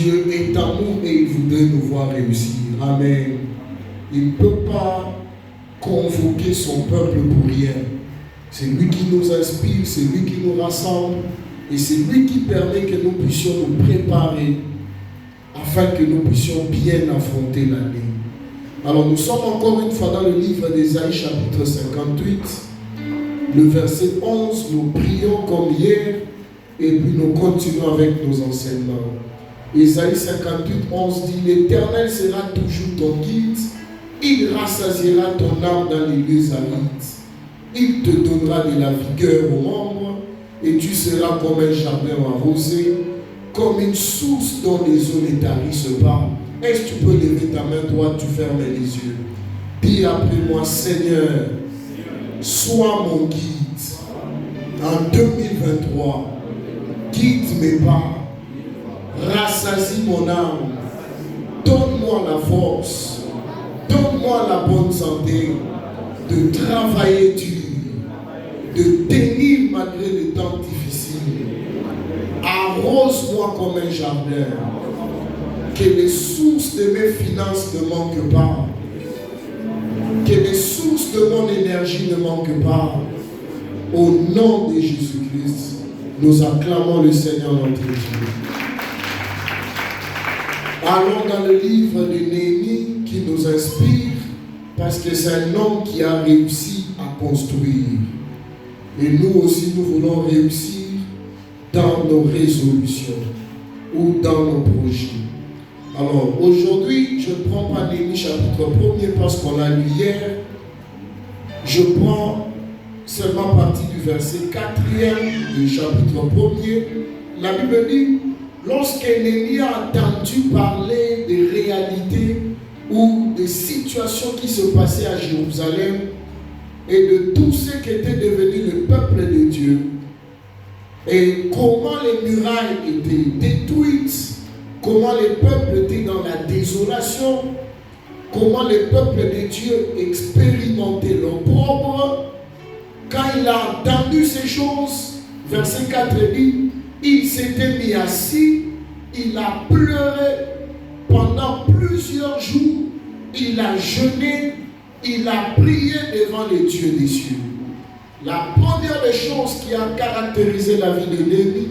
Dieu est amour et il voudrait nous voir réussir. Amen. Il ne peut pas convoquer son peuple pour rien. C'est lui qui nous inspire, c'est lui qui nous rassemble et c'est lui qui permet que nous puissions nous préparer afin que nous puissions bien affronter l'année. Alors nous sommes encore une fois dans le livre d'Ésaïe chapitre 58, le verset 11, nous prions comme hier et puis nous continuons avec nos enseignements. Ésaïe 58, 11 dit, l'Éternel sera toujours ton guide, il rassasiera ton âme dans les lieux arides, il te donnera de la vigueur aux membres et tu seras comme un jardin arrosé, comme une source dont les eaux ne tarissent pas. Est-ce que tu peux lever ta main droite, tu fermes les yeux. Dis après moi, Seigneur, sois mon guide. En 2023, guide mes pas, rassasie mon âme, donne-moi la force, donne-moi la bonne santé de travailler dur, de tenir malgré les temps difficiles. Arrose-moi comme un jardin, que les sources de mes finances ne manquent pas, que les sources de mon énergie ne manquent pas. Au nom de Jésus-Christ, nous acclamons le Seigneur notre Dieu. Allons dans le livre de Néhémie qui nous inspire parce que c'est un homme qui a réussi à construire. Et nous aussi, nous voulons réussir dans nos résolutions ou dans nos projets. Alors, aujourd'hui, je ne prends pas Néhémie chapitre 1er parce qu'on l'a lu hier. Je prends seulement partie du verset 4e du chapitre 1er. La Bible dit, lorsque Néhémie a entendu parler des réalités ou des situations qui se passaient à Jérusalem et de tout ce qui était devenu le peuple de Dieu et comment les murailles étaient détruites, comment les peuples étaient dans la désolation, comment les peuples de Dieu expérimentaient l'opprobre. Quand il a entendu ces choses, verset 4 dit, il s'était mis assis, il a pleuré pendant plusieurs jours, il a jeûné, il a prié devant les dieux des cieux. La première des choses qui a caractérisé la vie de Néhémie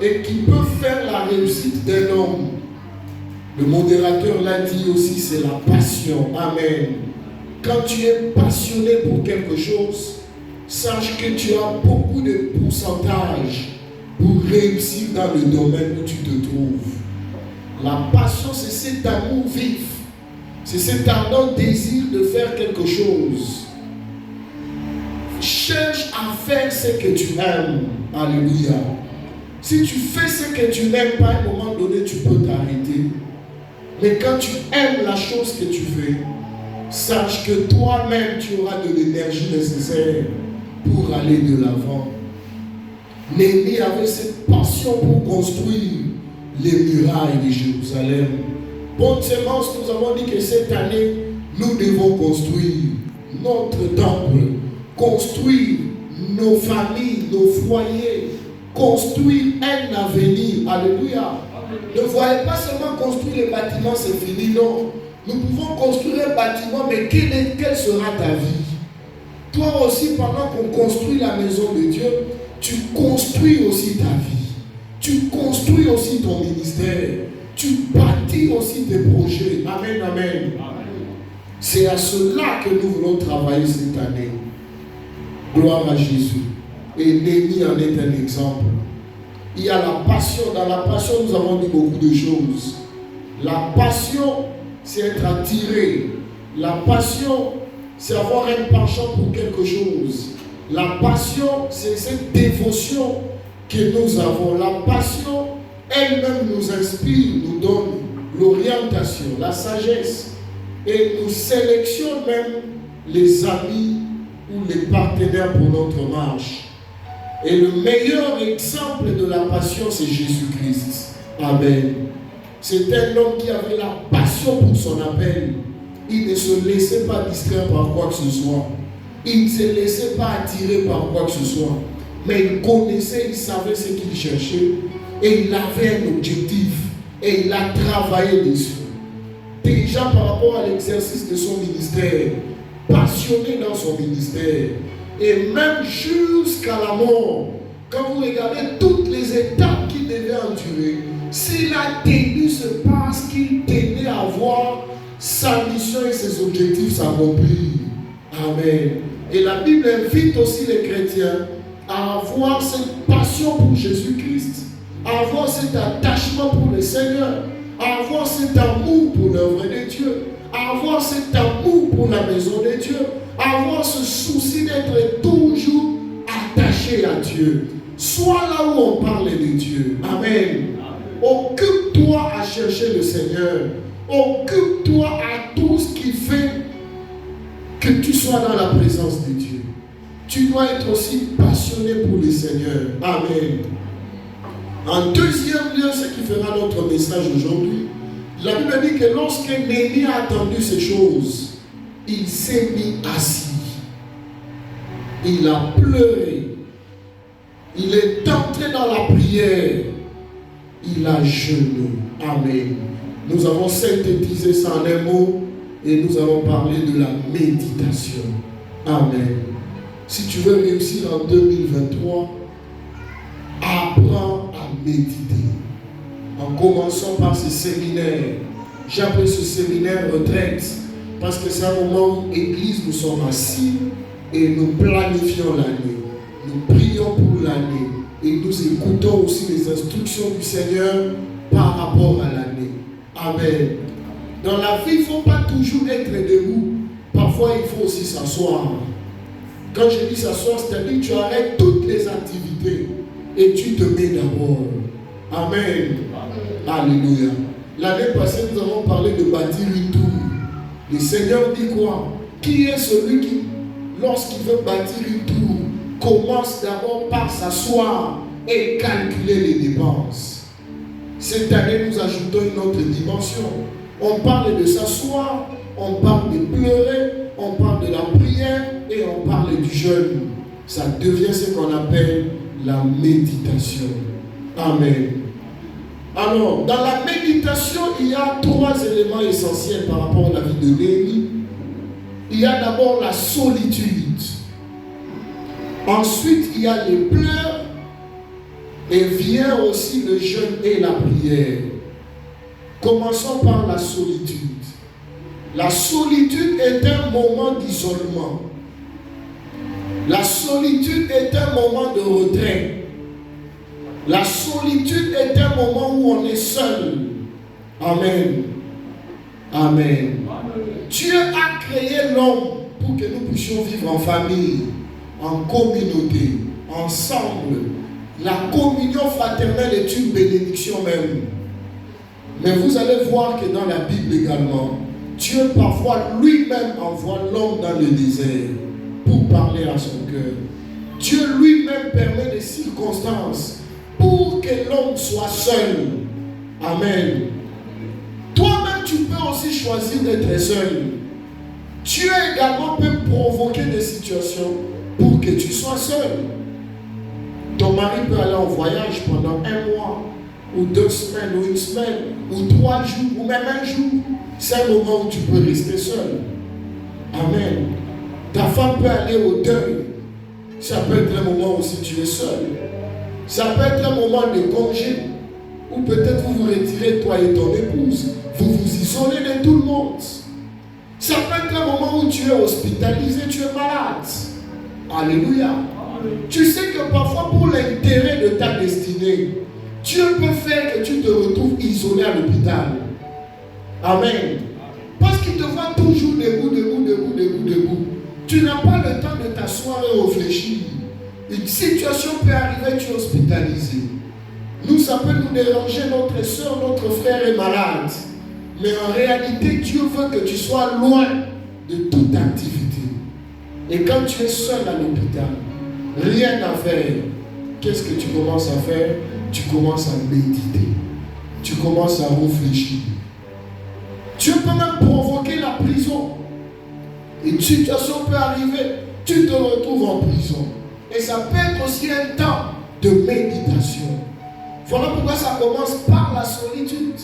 et qui peut faire la réussite d'un homme, le modérateur l'a dit aussi, c'est la passion. Amen. Quand tu es passionné pour quelque chose, sache que tu as beaucoup de pourcentage pour réussir dans le domaine où tu te trouves. La passion, c'est cet amour vif. C'est cet ardent désir de faire quelque chose. Cherche à faire ce que tu aimes. Alléluia. Si tu fais ce que tu n'aimes pas, à un moment donné, tu peux t'arrêter. Mais quand tu aimes la chose que tu fais, sache que toi-même, tu auras de l'énergie nécessaire pour aller de l'avant. Néhémie avait cette passion pour construire les murailles de Jérusalem. Bonne sémence, nous avons dit que cette année, nous devons construire notre temple, construire nos familles, nos foyers, construire un avenir. Alléluia. Ne voyez pas seulement construire les bâtiments, c'est fini. Non. Nous pouvons construire un bâtiment, mais quelle sera ta vie? Toi aussi, pendant qu'on construit la maison de Dieu, tu construis aussi ta vie. Tu construis aussi ton ministère. Tu bâtis aussi tes projets. Amen, amen. C'est à cela que nous voulons travailler cette année. Gloire à Jésus. Et Néhémie en est un exemple. Il y a la passion. Dans la passion, nous avons dit beaucoup de choses. La passion, c'est être attiré. La passion, c'est avoir un penchant pour quelque chose. La passion, c'est cette dévotion que nous avons. La passion, elle-même nous inspire, nous donne l'orientation, la sagesse. Et nous sélectionne même les amis ou les partenaires pour notre marche. Et le meilleur exemple de la passion, c'est Jésus-Christ. Amen. C'est un homme qui avait la passion pour son appel. Il ne se laissait pas distraire par quoi que ce soit. Il ne se laissait pas attirer par quoi que ce soit. Mais il connaissait, il savait ce qu'il cherchait. Et il avait un objectif. et il a travaillé dessus. Déjà par rapport à l'exercice de son ministère, passionné dans son ministère, et même jusqu'à la mort, quand vous regardez toutes les étapes qu'il devait endurer, s'il a tenu, c'est parce qu'il tenait à voir sa mission et ses objectifs s'accomplir. Amen. Et la Bible invite aussi les chrétiens à avoir cette passion pour Jésus-Christ, à avoir cet attachement pour le Seigneur, à avoir cet amour pour l'œuvre de Dieu, à avoir cet amour pour la maison de Dieu, à avoir ce souci d'être toujours attaché à Dieu. Sois là où on parle de Dieu. Amen. Occupe-toi à chercher le Seigneur. Occupe-toi à tout ce qui fait que tu sois dans la présence de Dieu. Tu dois être aussi passionné pour le Seigneur. Amen. En deuxième lieu, ce qui fera notre message aujourd'hui, la Bible dit que lorsque Néhémie a entendu ces choses, il s'est mis assis. Il a pleuré. Il est entré dans la prière. Il a jeûné. Amen. Nous avons synthétisé ça en un mot et nous allons parler de la méditation. Amen. Si tu veux réussir en 2023, apprends à méditer. En commençant par ce séminaire, j'appelle ce séminaire retraite parce que c'est un moment où, Église, nous sommes assis et nous planifions l'année. Nous prions pour l'année et nous écoutons aussi les instructions du Seigneur par rapport à l'année. Amen. Dans la vie, il ne faut pas toujours être debout. Parfois, il faut aussi s'asseoir. Quand je dis s'asseoir, c'est-à-dire que tu arrêtes toutes les activités et tu te mets d'abord. Amen. Alléluia. L'année passée, nous avons parlé de bâtir une tour. Le Seigneur dit quoi? Qui est celui qui, lorsqu'il veut bâtir une tour, commence d'abord par s'asseoir et calculer les dépenses? Cette année, nous ajoutons une autre dimension. On parle de s'asseoir, on parle de pleurer, on parle de la prière et on parle du jeûne. Ça devient ce qu'on appelle la méditation. Amen. Alors, dans la méditation, il y a trois éléments essentiels par rapport à la vie de Néhémie. Il y a d'abord la solitude. Ensuite, il y a les pleurs. Et vient aussi le jeûne et la prière. Commençons par la solitude. La solitude est un moment d'isolement. La solitude est un moment de retrait. La solitude est un moment où on est seul. Amen. Amen. Dieu a créé l'homme pour que nous puissions vivre en famille, en communauté, ensemble. La communion fraternelle est une bénédiction même. Mais vous allez voir que dans la Bible également, Dieu parfois lui-même envoie l'homme dans le désert pour parler à son cœur. Dieu lui-même permet des circonstances pour que l'homme soit seul. Amen. Toi-même, tu peux aussi choisir d'être seul. Dieu également peut provoquer des situations pour que tu sois seul. Ton mari peut aller en voyage pendant 1 mois, ou 2 semaines, ou 1 semaine, ou 3 jours, ou même 1 jour. C'est un moment où tu peux rester seul. Amen. Ta femme peut aller au deuil. Ça peut être un moment où si tu es seul. Ça peut être un moment de congé, ou peut-être vous vous retirez, toi et ton épouse. Vous vous isolez de tout le monde. Ça peut être un moment où tu es hospitalisé, tu es malade. Alléluia. Tu sais que parfois pour l'intérêt de ta destinée, Dieu peut faire que tu te retrouves isolé à l'hôpital. Amen. Parce qu'il te voit toujours debout. Tu n'as pas le temps de t'asseoir et réfléchir. Une situation peut arriver, tu es hospitalisé. Nous, ça peut nous déranger, notre soeur, notre frère est malade. Mais en réalité, Dieu veut que tu sois loin de toute activité. Et quand tu es seul à l'hôpital, rien à faire, qu'est-ce que tu commences à faire? Tu commences à méditer. Tu commences à réfléchir. Dieu peut même provoquer la prison. Une situation peut arriver, tu te retrouves en prison. Et ça peut être aussi un temps de méditation. Voilà pourquoi ça commence par la solitude.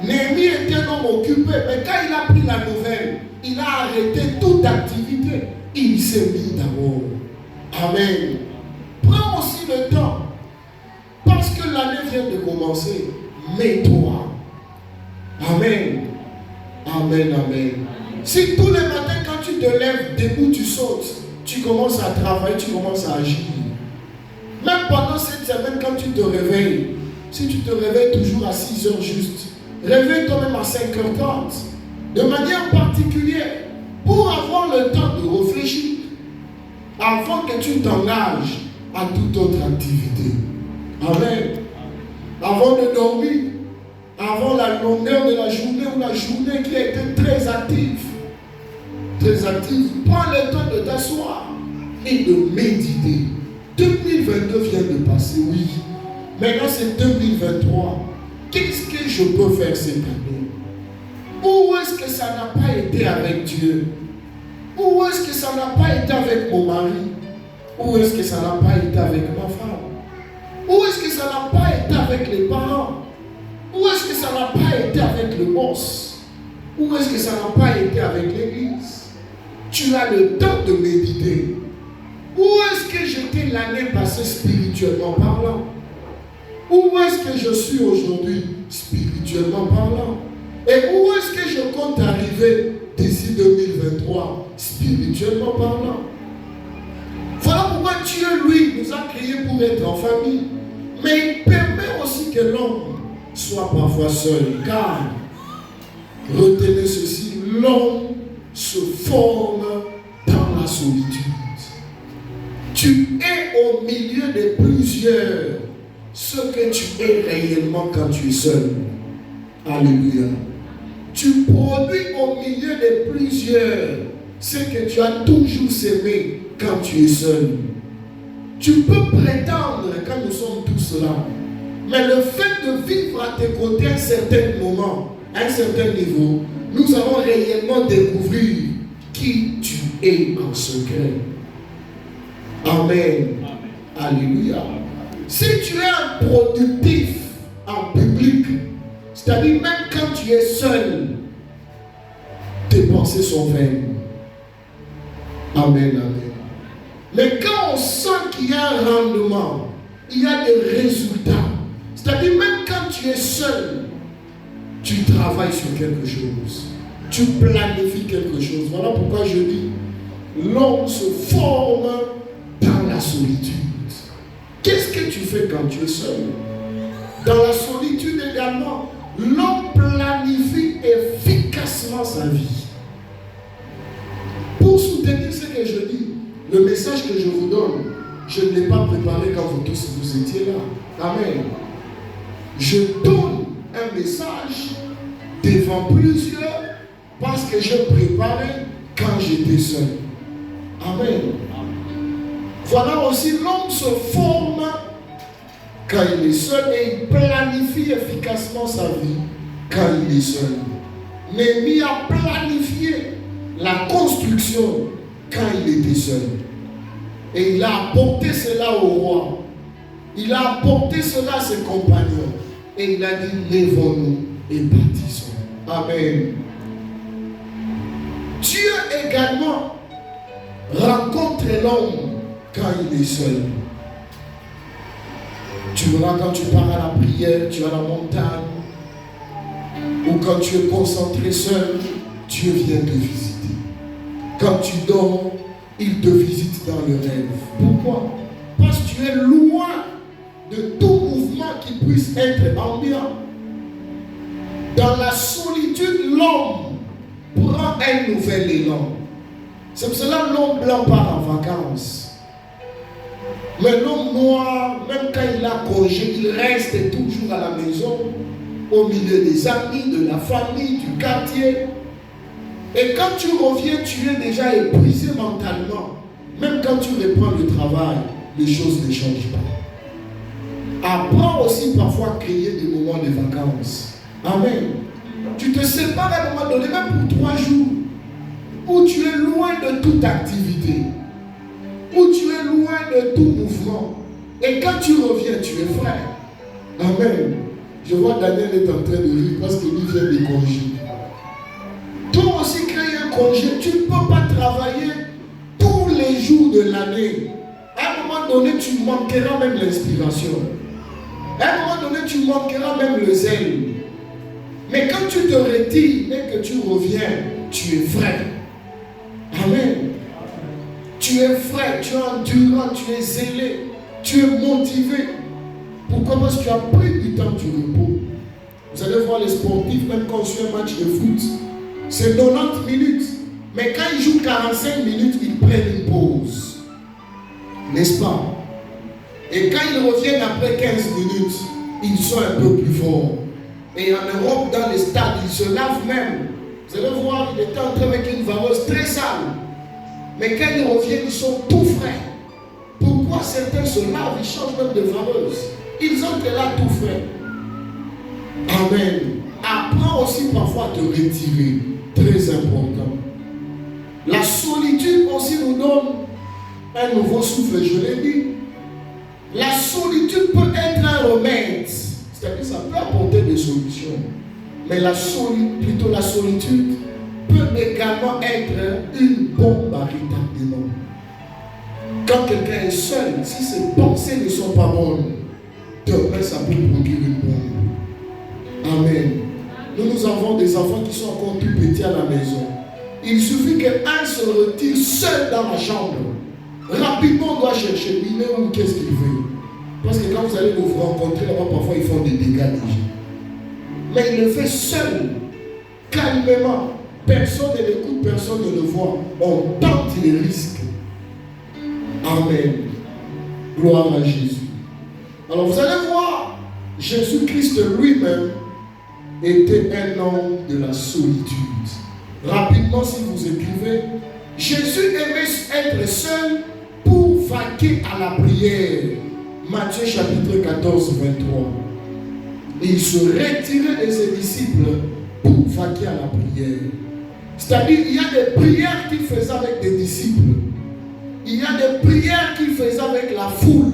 Néhémie était un homme occupé, mais quand il a pris la nouvelle, il a arrêté toute activité. Il s'est mis d'abord. Amen. Prends aussi le temps. Parce que l'année vient de commencer. Mets-toi. Amen. Amen, amen. Si tous les matins, quand tu te lèves, debout, tu sautes, tu commences à travailler, tu commences à agir. Même pendant cette semaine, quand tu te réveilles, si tu te réveilles toujours à 6 heures juste, réveille-toi même à 5h30, de manière particulière, pour avoir le temps de réfléchir, avant que tu t'engages à toute autre activité. Amen. Avant de dormir, avant la longueur de la journée ou la journée qui a été très active, prends le temps de t'asseoir et de méditer. 2022 vient de passer, oui. Maintenant c'est 2023. Qu'est-ce que je peux faire cette année? Où est-ce que ça n'a pas été avec Dieu? Où est-ce que ça n'a pas été avec mon mari? Où est-ce que ça n'a pas été avec ma femme? Où est-ce que ça n'a pas été avec les parents? Où est-ce que ça n'a pas été avec le boss? Où est-ce que ça n'a pas été avec l'église? Tu as le temps de méditer. Où est-ce que j'étais l'année passée spirituellement parlant? Où est-ce que je suis aujourd'hui spirituellement parlant? Et où est-ce que je compte arriver d'ici 2023 spirituellement parlant? Voilà pourquoi Dieu, lui, nous a créés pour être en famille. Mais il permet aussi que l'homme soit parfois seul. Car, retenez ceci, l'homme se forme dans la solitude. Tu es au milieu de plusieurs, ce que tu es réellement quand tu es seul. Alléluia. Tu produis au milieu de plusieurs, ce que tu as toujours semé quand tu es seul. Tu peux prétendre quand nous sommes tous là, mais le fait de vivre à tes côtés à un certain moment, à un certain niveau, nous allons réellement découvrir qui tu es en secret. Amen. Alléluia. Si tu es un productif en public, c'est-à-dire même quand tu es seul, tes pensées sont vaines. Amen, amen. Mais quand on sent qu'il y a un rendement, il y a des résultats, c'est-à-dire même quand tu es seul, tu travailles sur quelque chose, tu planifies quelque chose. Voilà pourquoi je dis, l'homme se forme dans la solitude. Qu'est-ce que tu fais quand tu es seul? Dans la solitude également, l'homme planifie efficacement sa vie. Pour soutenir ce que je dis, le message que je vous donne, je ne l'ai pas préparé quand vous tous vous étiez là. Amen. Je donne un message devant plusieurs parce que je préparais quand j'étais seul. Amen. Voilà aussi, l'homme se forme quand il est seul et il planifie efficacement sa vie quand il est seul. Néhémie a planifié la construction quand il était seul. Et il a apporté cela au roi. Il a apporté cela à ses compagnons. Et il a dit, lèvons-nous et bâtissons. Amen. Dieu également rencontre l'homme quand il est seul. Tu verras quand tu pars à la prière, tu es à la montagne, ou quand tu es concentré seul, Dieu vient te visiter. Quand tu dors, il te visite dans le rêve. Pourquoi? Parce que tu es loin de tout mouvement qui puisse être ambiant. Dans la solitude, l'homme prend un nouvel élan. C'est pour cela que l'homme blanc part en vacances. Mais l'homme noir, même quand il a congé, il reste toujours à la maison, au milieu des amis, de la famille, du quartier. Et quand tu reviens, tu es déjà épuisé mentalement. Même quand tu reprends le travail, les choses ne changent pas. Apprends aussi parfois à créer des moments de vacances. Amen. Tu te sépares à un moment donné, même pour 3 jours, où tu es loin de toute activité, où tu es loin de tout mouvement. Et quand tu reviens, tu es frais. Amen. Je vois Daniel est en train de rire parce qu'il vient de congé. Toi aussi, créer un congé, tu ne peux pas travailler tous les jours de l'année. À un moment donné, tu manqueras même l'inspiration. À un moment donné, tu manqueras même le zèle. Mais quand tu te retires et que tu reviens, tu es frais. Amen. Tu es frais, tu es endurant, tu es zélé, tu es motivé. Pourquoi? Parce que tu as pris du temps du repos. Vous allez voir les sportifs, même quand on suit un match de foot, c'est 90 minutes. Mais quand ils jouent 45 minutes, ils prennent une pause. N'est-ce pas? Et quand ils reviennent après 15 minutes, ils sont un peu plus forts. Et en Europe, dans les stades, ils se lavent même. Vous allez voir, il était entré avec une vareuse très sale. Mais quand ils reviennent, ils sont tout frais. Pourquoi certains se lavent, ils changent même de vareuse? Ils ont été là tout frais. Amen. Apprends aussi parfois à te retirer. Très important. La solitude aussi nous donne un nouveau souffle, je l'ai dit. La solitude peut être un remède. C'est-à-dire ça peut apporter des solutions. Mais la solitude peut également être une bombe à retardement. Quand quelqu'un est seul, si ses pensées ne sont pas bonnes, demain ça peut produire une bombe. Amen. Nous avons des enfants qui sont encore tout petits à la maison. Il suffit qu'un se retire seul dans la chambre. Rapidement, on doit chercher. Il est où? Qu'est-ce qu'il veut? Parce que quand vous allez vous rencontrer là-bas, parfois ils font des dégâts déjà. Mais il le fait seul, calmement. Personne ne l'écoute, personne ne le voit. On tente les risques. Amen. Gloire à Jésus. Alors vous allez voir, Jésus-Christ lui-même était un homme de la solitude. Rapidement, si vous écrivez, Jésus aimait être seul pour vaquer à la prière. Matthieu chapitre 14, 23. Et il se retirait de ses disciples pour vaquer à la prière. C'est-à-dire, il y a des prières qu'il faisait avec des disciples. Il y a des prières qu'il faisait avec la foule.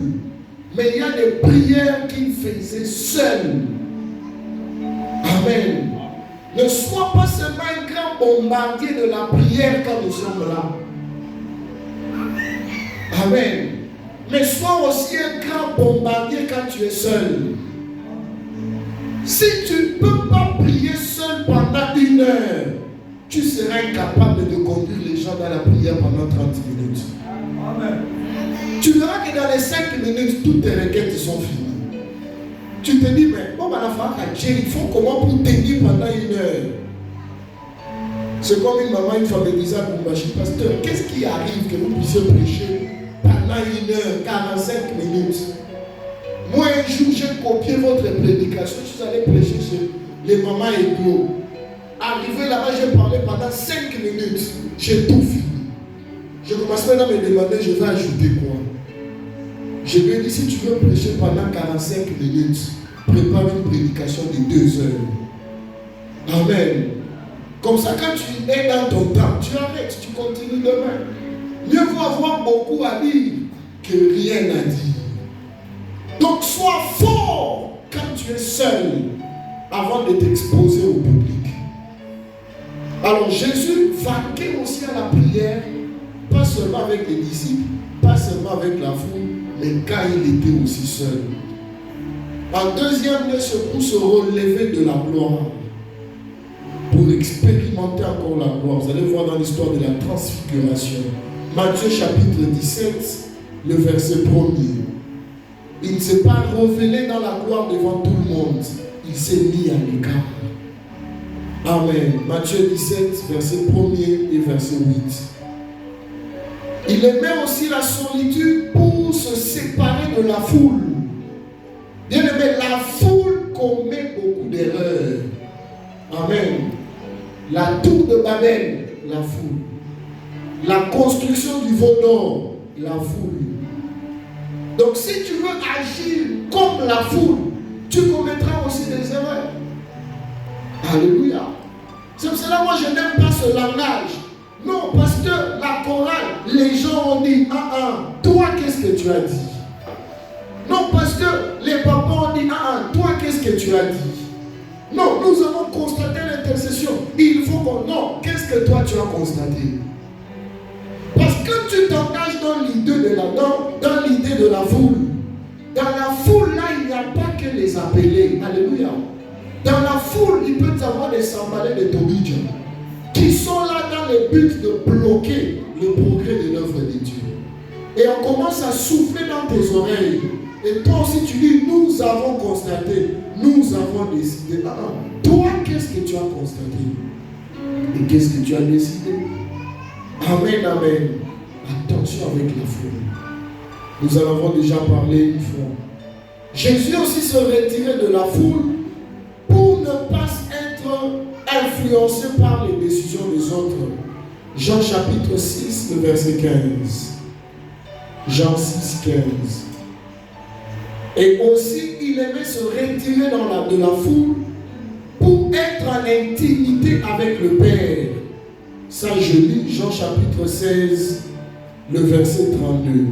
Mais il y a des prières qu'il faisait seul. Amen. Ne sois pas seulement un grand bombardier de la prière quand nous sommes là. Amen. Mais sois aussi un grand bombardier quand tu es seul. Si tu ne peux pas prier seul pendant 1 heure, tu seras incapable de conduire les gens dans la prière pendant 30 minutes. Amen. Tu verras que dans les 5 minutes, toutes tes requêtes sont finies. Tu te dis, mais bon, il faut comment pour tenir pendant 1 heure? C'est comme une maman, une femme me disait à Bumbashi, pasteur, qu'est-ce qui arrive que vous puissiez prêcher pendant 1 heure, 45 minutes? Moi, un jour, j'ai copié votre prédication. Je suis allé prêcher chez les mamans égaux. Arrivé là-bas, j'ai parlé pendant 5 minutes. J'ai tout fini. Je commençais maintenant à me demander, je vais ajouter quoi? Je lui ai dit, si tu veux prêcher pendant 45 minutes, prépare une prédication de 2 heures. Amen. Comme ça, quand tu es dans ton temps, tu arrêtes, tu continues demain. Mieux vaut avoir beaucoup à dire que rien à dire. Donc, sois fort quand tu es seul avant de t'exposer au public. Alors, Jésus vaquait aussi à la prière, pas seulement avec les disciples, pas seulement avec la foule, mais quand il était aussi seul. En deuxième lieu, c'est pour se relever de la gloire, pour expérimenter encore la gloire. Vous allez voir dans l'histoire de la transfiguration. Matthieu chapitre 17, le verset 1er. Il ne s'est pas révélé dans la gloire devant tout le monde. Il s'est mis à l'écart. Amen. Matthieu 17, verset 1er et verset 8. Il aimait aussi la solitude pour se séparer de la foule. Bien aimé, la foule commet beaucoup d'erreurs. Amen. La tour de Babel, la foule. La construction du veau d'or, la foule. Donc si tu veux agir comme la foule, tu commettras aussi des erreurs. Alléluia. C'est pour cela que moi je n'aime pas ce langage. Non, parce que la chorale, les gens ont dit, toi qu'est-ce que tu as dit? Non, parce que les papas ont dit, qu'est-ce que tu as dit? Non, nous avons constaté l'intercession. Il faut qu'on... Non, qu'est-ce que toi tu as constaté? Parce que quand tu t'engages dans l'idée de la foule, dans la foule là, il n'y a pas que les appelés. Alléluia. Dans la foule, il peut y avoir des sambalés de Tobidja qui sont là dans le but de bloquer le progrès de l'œuvre de Dieu. Et on commence à souffler dans tes oreilles. Et toi aussi tu dis, nous avons constaté, nous avons décidé. Toi, qu'est-ce que tu as constaté? Et qu'est-ce que tu as décidé? Amen, amen. Attention avec la foule. Nous en avons déjà parlé une fois. Jésus aussi se retirait de la foule pour ne pas être influencé par les décisions des autres. Jean chapitre 6, le verset 15. Jean 6, 15. Et aussi, il aimait se retirer de la foule pour être en intimité avec le Père. Ça, je lis Jean chapitre 16, le verset 32.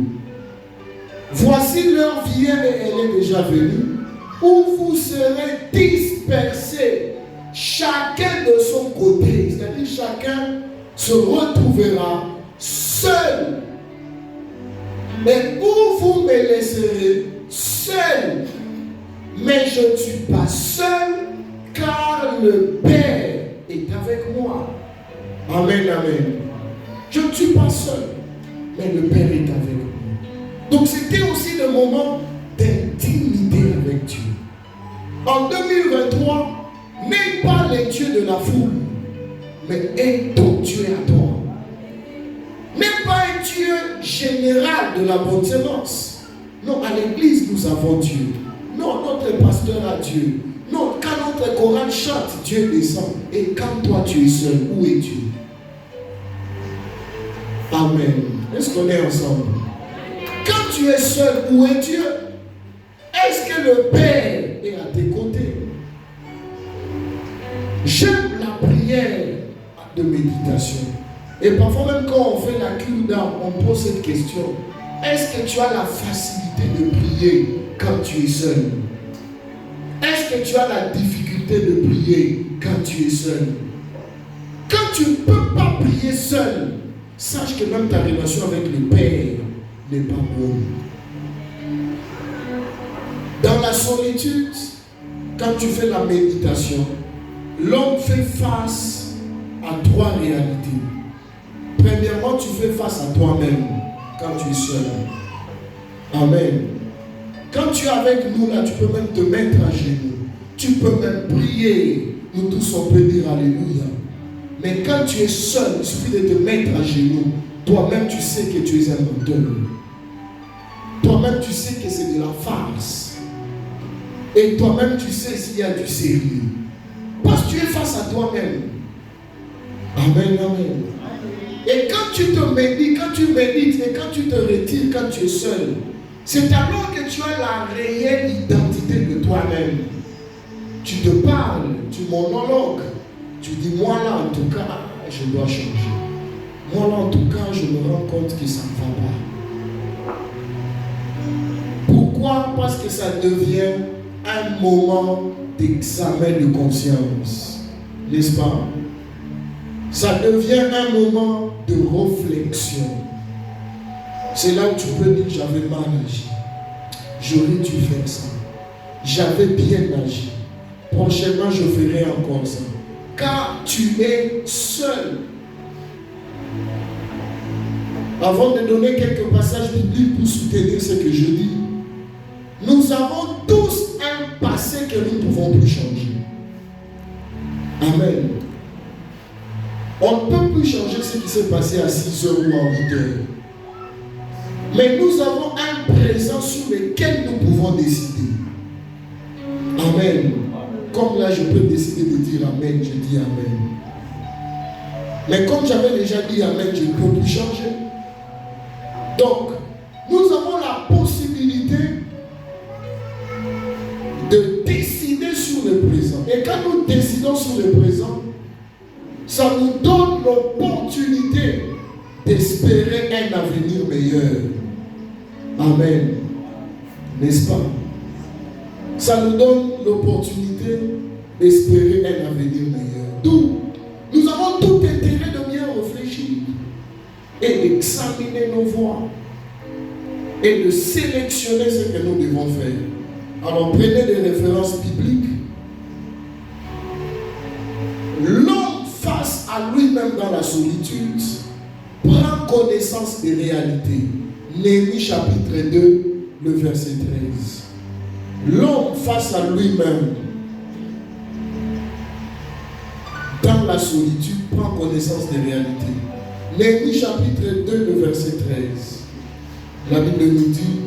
Voici l'heure vient et elle est déjà venue, où vous serez dispersés, chacun de son côté. C'est-à-dire chacun se retrouvera seul. Mais où vous me laisserez seul, mais je ne suis pas seul, car le Père est avec moi. Amen, amen. Je ne suis pas seul, mais le Père est avec moi. Donc c'était aussi le moment d'intimité avec Dieu. En 2023, n'aie pas les dieux de la foule, mais aie ton Dieu à toi. N'est pas un Dieu général de la bonne sémence. Non, à l'église, nous avons Dieu. Non, notre pasteur a Dieu. Non, quand notre chorale chante, Dieu descend. Et quand toi, tu es seul, où est Dieu? Amen. Est-ce qu'on est ensemble? Quand tu es seul, où est Dieu? Est-ce que le Père est à tes côtés? J'aime la prière de méditation. Et parfois même quand on fait la cure d'âme, on pose cette question. Est-ce que tu as la facilité de prier quand tu es seul? Est-ce que tu as la difficulté de prier quand tu es seul? Quand tu ne peux pas prier seul, sache que même ta relation avec le Père n'est pas bonne. Dans la solitude, quand tu fais la méditation, l'homme fait face à trois réalités. Premièrement, tu fais face à toi-même quand tu es seul. Amen. Quand tu es avec nous là, tu peux même te mettre à genoux. Tu peux même prier. Nous tous on peut dire Alléluia. Mais quand tu es seul, il suffit de te mettre à genoux. Toi-même tu sais que tu es un menteur. Toi-même tu sais que c'est de la farce. Et toi-même tu sais s'il y a du sérieux. Parce que tu es face à toi-même. Amen, amen. Et quand tu te médites, quand tu médites et quand tu te retires, quand tu es seul, c'est alors que tu as la réelle identité de toi-même. Tu te parles, tu monologues, tu dis moi là en tout cas, je dois changer. Moi là en tout cas, je me rends compte que ça ne va pas. Pourquoi? Parce que ça devient un moment d'examen de conscience. N'est-ce pas? Ça devient un moment de réflexion. C'est là où tu peux dire j'avais mal agi. J'aurais dû faire ça. J'avais bien agi. Prochainement je ferai encore ça. Car tu es seul. Avant de donner quelques passages bibliques pour soutenir ce que je dis, nous avons tous un passé que nous ne pouvons plus changer. Amen. On ne peut plus changer ce qui s'est passé à 6 heures ou à 8 heures. Mais nous avons un présent sur lequel nous pouvons décider. Amen. Comme là, je peux décider de dire Amen, je dis Amen. Mais comme j'avais déjà dit Amen, je ne peux plus changer. Donc, nous avons la possibilité de décider sur le présent. Et quand nous décidons sur le présent, ça nous donne l'opportunité d'espérer un avenir meilleur. Amen. N'est-ce pas? Ça nous donne l'opportunité d'espérer un avenir meilleur. D'où nous avons tout intérêt de bien réfléchir et d'examiner nos voies et de sélectionner ce que nous devons faire. Alors prenez des références bibliques. L'homme face à lui-même dans la solitude prend connaissance des réalités. Néhémie chapitre 2, le verset 13. L'homme face à lui-même dans la solitude prend connaissance des réalités. Néhémie chapitre 2, le verset 13. La Bible nous dit: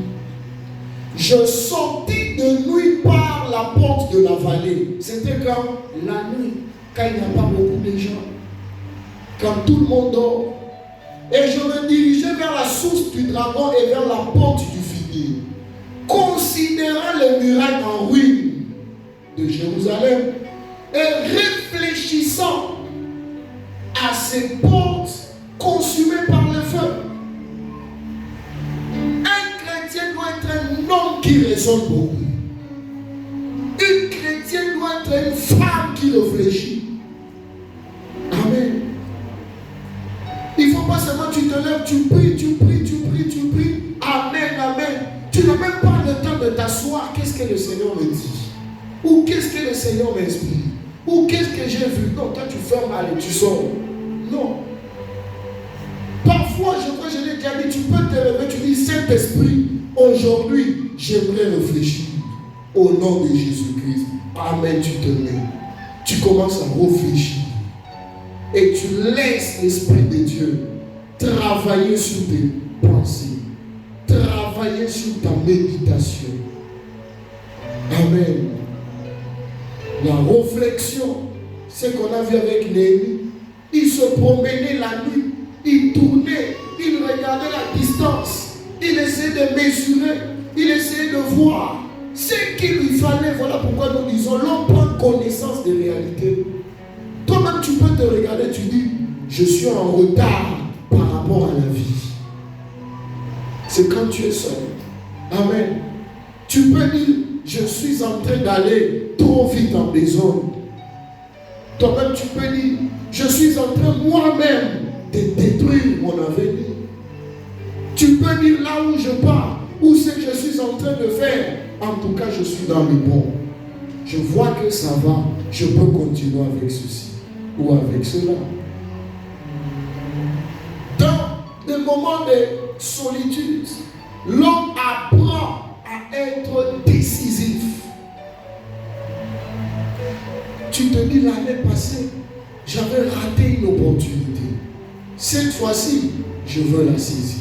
je sortis de nuit par la porte de la vallée. C'était quand? La nuit, quand il n'y a pas beaucoup de gens, quand tout le monde dort. Et je me dirigeais vers la source du dragon et vers la porte du figuier, considérant les murailles en ruine de Jérusalem et réfléchissant à ces portes consumées par le feu. Un chrétien doit être un homme qui raisonne beaucoup. Une chrétienne doit être une femme qui réfléchit. Amen. Il ne faut pas seulement tu te lèves, tu pries. Amen, amen. Tu n'as même pas le temps de t'asseoir. Qu'est-ce que le Seigneur me dit? Ou qu'est-ce que le Seigneur m'inspire? Ou qu'est-ce que j'ai vu? Non, toi tu fermes, allez, tu sors. Non. Parfois, je crois que je l'ai déjà dit, tu peux te lever, tu dis: Saint-Esprit, aujourd'hui, j'aimerais réfléchir au nom de Jésus-Christ. Amen, tu te mets. Tu commences à réfléchir. Et tu laisses l'Esprit de Dieu travailler sur tes pensées, travailler sur ta méditation. Amen. La réflexion, c'est qu'on a vu avec Néhémie. Il se promenait la nuit, il tournait, il regardait la distance, il essayait de mesurer, il essayait de voir ce qu'il lui fallait. Voilà pourquoi nous disons: l'homme prend connaissance des réalités. Toi-même, tu peux te regarder, tu dis: je suis en retard par rapport à la vie. C'est quand tu es seul. Amen. Tu peux dire: je suis en train d'aller trop vite en désordre. Toi-même, tu peux dire: je suis en train moi-même de détruire mon avenir. Tu peux dire: là où je pars, où c'est que je suis en train de faire, en tout cas, je suis dans le bon. Je vois que ça va, je peux continuer avec ceci ou avec cela. Dans des moments de solitude, l'homme apprend à être décisif. Tu te dis: l'année passée, j'avais raté une opportunité. Cette fois-ci, je veux la saisir.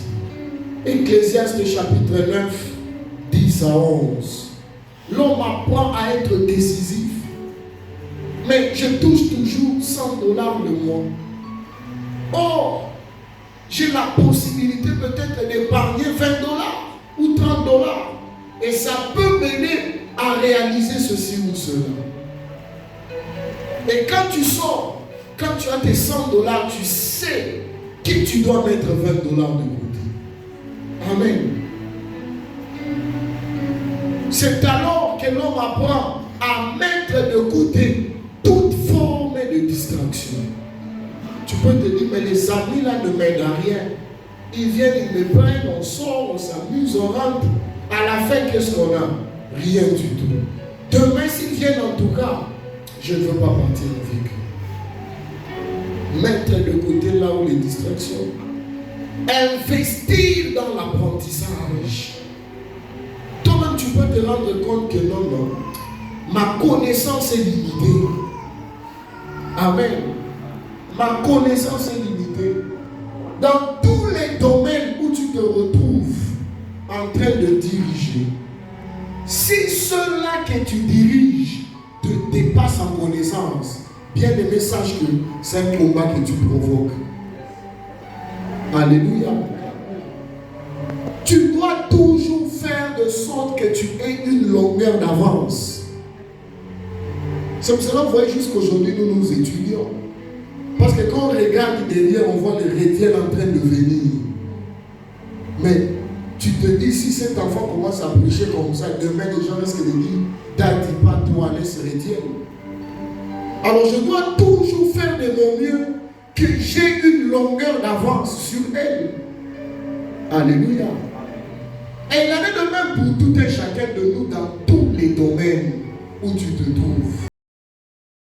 Ecclésiaste chapitre 9, 10 à 11. L'homme apprend à être décisif. Mais je touche toujours $100 le mois. Or, j'ai la possibilité peut-être d'épargner $20 ou $30. Et ça peut m'aider à réaliser ceci ou cela. Et quand tu sors, quand tu as tes $100, tu sais que tu dois mettre $20 de côté. Amen. C'est alors que l'homme apprend à mettre de côté toute forme de distraction. Tu peux te dire: mais les amis là ne m'aident à rien. Ils viennent, ils me prennent, on sort, on s'amuse, on rentre. À la fin, qu'est-ce qu'on a? Rien du tout. Demain, s'ils viennent en tout cas, je ne veux pas partir avec eux. Mettre de côté là où les distractions. Investir dans l'apprentissage. Toi-même, tu peux te rendre compte que non, ma connaissance est limitée. Amen. Ma connaissance est limitée. Dans tous les domaines où tu te retrouves en train de diriger, si ceux-là que tu diriges te dépassent en connaissance, bien aimé, sache que c'est un combat que tu provoques. Alléluia. Tu dois toujours faire de sorte que tu aies une longueur d'avance. C'est pour cela que vous voyez jusqu'aujourd'hui nous nous étudions. Parce que quand on regarde derrière, on voit les retiens en train de venir. Mais tu te dis, si cet enfant commence à prêcher comme ça, demain les gens risquent de dire, t'as dit pas toi, laisse retienne. Alors je dois toujours faire de mon mieux que j'ai une longueur d'avance sur elle. Alléluia. Et il en est de même pour tout un chacun de nous dans tous les domaines où tu te trouves.